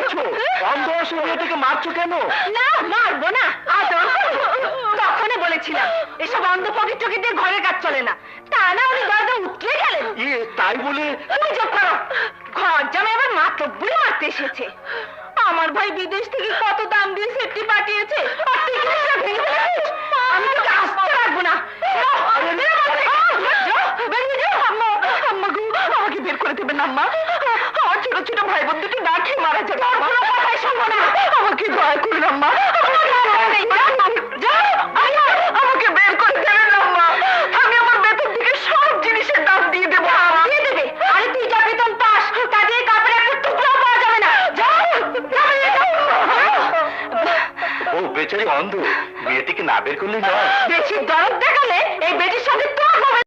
করছো? অন্ধ অসুখ মেয়েটাকে মারছো কেন? না মারবো না, তখনই বলেছিলাম এসব অন্ধ পকেট টকেট দিয়ে ঘরের কাজ চলে না। তা না উনি দরজা উঠলে গেলেন। তাই বলে তুমি চুপ করো। ঘর জামে আবার মাতব্বরি মারতে এসেছে। আমার ভাই বিদেশ থেকে কত দাম দিয়ে সেফটি পাঠিয়েছে, আর তুই কি সেটা ভেঙে ফেলেছিস? আমি তোকে আসতে রাখবো না। আমাকে বের করে দেবেন আম্মা। আমার ছোট ছোট ভাই বোন দুটি না খেয়ে মারা যাবে। আমাকে দয়া করুন আম্মা, আমাকে বের করে দেবেন আম্মা। আমি আমার বেতন থেকে সব জিনিসের দাম দিয়ে দেবো। দিয়ে দেবে? আরে তুই যা বেতন পাস তা দিয়ে কাপড়ের একটা টুকরো পাওয়া যাবে না। ও বেচারি অন্ধ, মেয়েটিকে না বের করলে নয়। বেশি দরদ দেখালে এই বেটির সঙ্গে